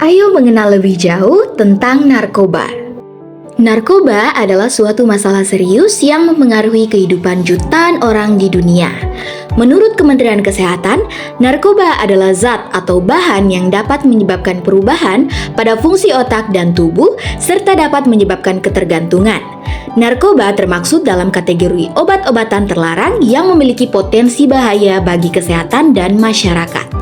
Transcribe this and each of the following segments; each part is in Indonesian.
Ayo mengenal lebih jauh tentang narkoba. Narkoba adalah suatu masalah serius yang mempengaruhi kehidupan jutaan orang di dunia. Menurut Kementerian Kesehatan, narkoba adalah zat atau bahan yang dapat menyebabkan perubahan pada fungsi otak dan tubuh serta dapat menyebabkan ketergantungan. Narkoba termaksud dalam kategori obat-obatan terlarang yang memiliki potensi bahaya bagi kesehatan dan masyarakat.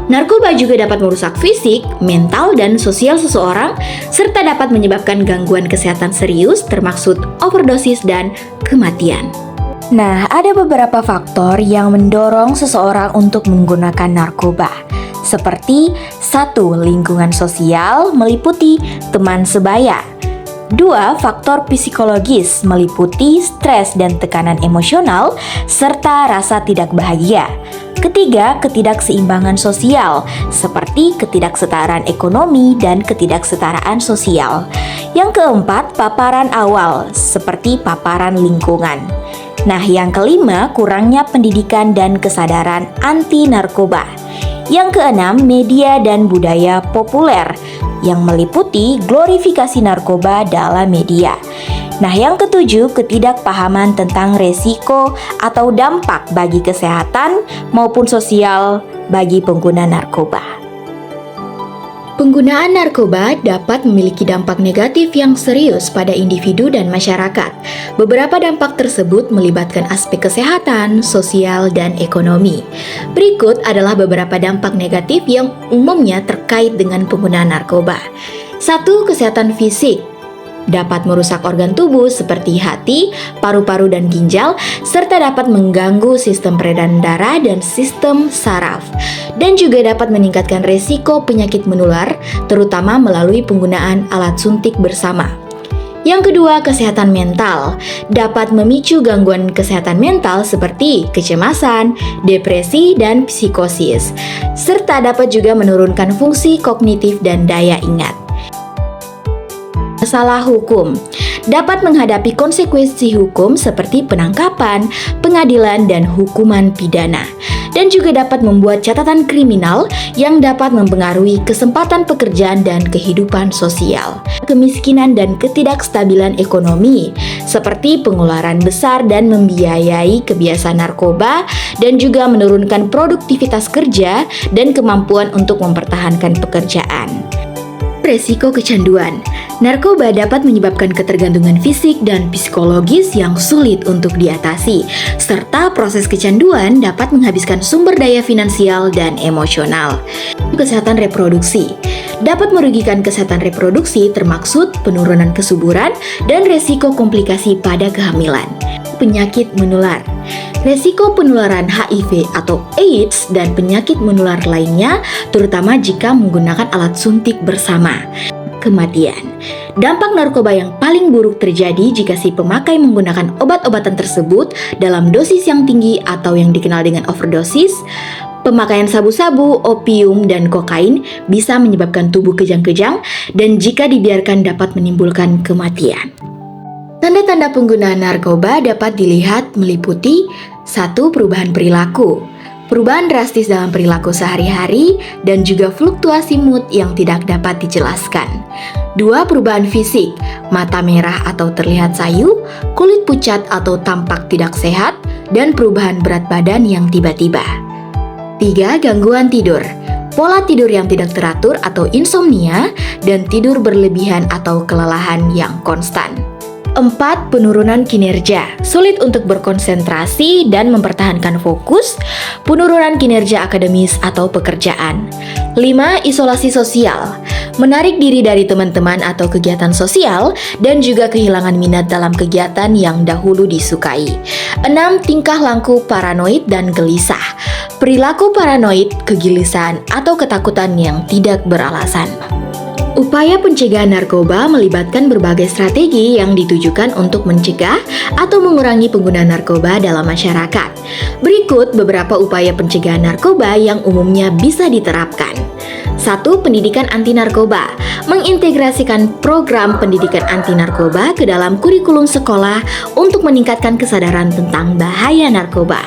Narkoba juga dapat merusak fisik, mental, dan sosial seseorang, serta dapat menyebabkan gangguan kesehatan serius termasuk overdosis dan kematian. Nah, ada beberapa faktor yang mendorong seseorang untuk menggunakan narkoba. Seperti 1. Lingkungan sosial meliputi teman sebaya. 2. Faktor psikologis meliputi stres dan tekanan emosional, serta rasa tidak bahagia. Ketiga, ketidakseimbangan sosial, seperti ketidaksetaraan ekonomi dan ketidaksetaraan sosial. Yang keempat, paparan awal, seperti paparan lingkungan. Nah, yang kelima, kurangnya pendidikan dan kesadaran anti narkoba. Yang keenam, media dan budaya populer, yang meliputi glorifikasi narkoba dalam media. Nah, yang ketujuh, ketidakpahaman tentang resiko atau dampak bagi kesehatan maupun sosial bagi pengguna narkoba. Penggunaan narkoba dapat memiliki dampak negatif yang serius pada individu dan masyarakat. Beberapa dampak tersebut melibatkan aspek kesehatan, sosial, dan ekonomi. Berikut adalah beberapa dampak negatif yang umumnya terkait dengan penggunaan narkoba. 1. Kesehatan fisik. Dapat merusak organ tubuh seperti hati, paru-paru, dan ginjal, serta dapat mengganggu sistem peredaran darah dan sistem saraf. Dan juga dapat meningkatkan resiko penyakit menular, terutama melalui penggunaan alat suntik bersama. Yang kedua, kesehatan mental. Dapat memicu gangguan kesehatan mental seperti kecemasan, depresi, dan psikosis. Serta dapat juga menurunkan fungsi kognitif dan daya ingat. Masalah hukum dapat menghadapi konsekuensi hukum seperti penangkapan, pengadilan, dan hukuman pidana, dan juga dapat membuat catatan kriminal yang dapat mempengaruhi kesempatan pekerjaan dan kehidupan sosial. Kemiskinan dan ketidakstabilan ekonomi seperti pengeluaran besar dan membiayai kebiasaan narkoba, dan juga menurunkan produktivitas kerja dan kemampuan untuk mempertahankan pekerjaan. Resiko kecanduan. Narkoba dapat menyebabkan ketergantungan fisik dan psikologis yang sulit untuk diatasi, serta proses kecanduan dapat menghabiskan sumber daya finansial dan emosional. Kesehatan reproduksi dapat merugikan kesehatan reproduksi termaksud penurunan kesuburan dan resiko komplikasi pada kehamilan. Penyakit menular. Resiko penularan HIV atau AIDS dan penyakit menular lainnya, terutama jika menggunakan alat suntik bersama. Kematian. Dampak narkoba yang paling buruk terjadi jika si pemakai menggunakan obat-obatan tersebut dalam dosis yang tinggi atau yang dikenal dengan overdosis. Pemakaian sabu-sabu, opium, dan kokain bisa menyebabkan tubuh kejang-kejang dan jika dibiarkan dapat menimbulkan kematian. Tanda-tanda penggunaan narkoba dapat dilihat meliputi 1. Perubahan perilaku. Perubahan drastis dalam perilaku sehari-hari dan juga fluktuasi mood yang tidak dapat dijelaskan. 2. Perubahan fisik, mata merah atau terlihat sayu, kulit pucat atau tampak tidak sehat, dan perubahan berat badan yang tiba-tiba. 3. Gangguan tidur, pola tidur yang tidak teratur atau insomnia, dan tidur berlebihan atau kelelahan yang konstan. 4. Penurunan kinerja, sulit untuk berkonsentrasi dan mempertahankan fokus, penurunan kinerja akademis atau pekerjaan. 5. Isolasi sosial, menarik diri dari teman-teman atau kegiatan sosial dan juga kehilangan minat dalam kegiatan yang dahulu disukai. 6. Tingkah laku paranoid dan gelisah, perilaku paranoid, kegelisahan atau ketakutan yang tidak beralasan. Upaya pencegahan narkoba melibatkan berbagai strategi yang ditujukan untuk mencegah atau mengurangi penggunaan narkoba dalam masyarakat. Berikut beberapa upaya pencegahan narkoba yang umumnya bisa diterapkan. 1. Pendidikan anti narkoba. Mengintegrasikan program pendidikan anti narkoba ke dalam kurikulum sekolah untuk meningkatkan kesadaran tentang bahaya narkoba.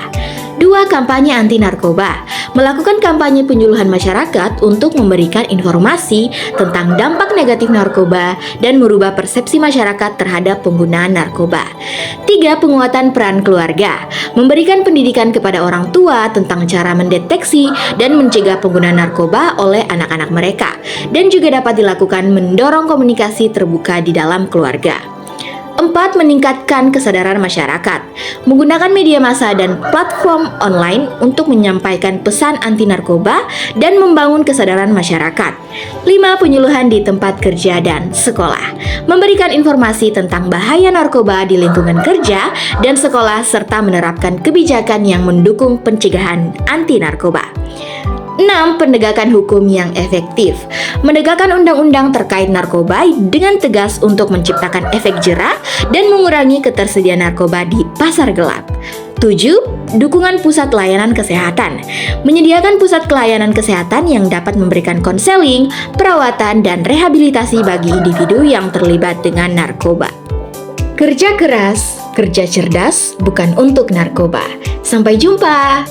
2. Kampanye anti narkoba. Melakukan kampanye penyuluhan masyarakat untuk memberikan informasi tentang dampak negatif narkoba dan merubah persepsi masyarakat terhadap penggunaan narkoba. 3. Penguatan peran keluarga. Memberikan pendidikan kepada orang tua tentang cara mendeteksi dan mencegah penggunaan narkoba oleh anak-anak mereka, dan juga dapat dilakukan mendorong komunikasi terbuka di dalam keluarga. 4. Meningkatkan kesadaran masyarakat. Menggunakan media massa dan platform online untuk menyampaikan pesan anti narkoba dan membangun kesadaran masyarakat. 5. Penyuluhan di tempat kerja dan sekolah. Memberikan informasi tentang bahaya narkoba di lingkungan kerja dan sekolah serta menerapkan kebijakan yang mendukung pencegahan anti narkoba. 6. Penegakan hukum yang efektif. Menegakkan undang-undang terkait narkoba dengan tegas untuk menciptakan efek jera dan mengurangi ketersediaan narkoba di pasar gelap. 7. Dukungan pusat layanan kesehatan. Menyediakan pusat pelayanan kesehatan yang dapat memberikan konseling, perawatan, dan rehabilitasi bagi individu yang terlibat dengan narkoba. Kerja keras, kerja cerdas, bukan untuk narkoba. Sampai jumpa!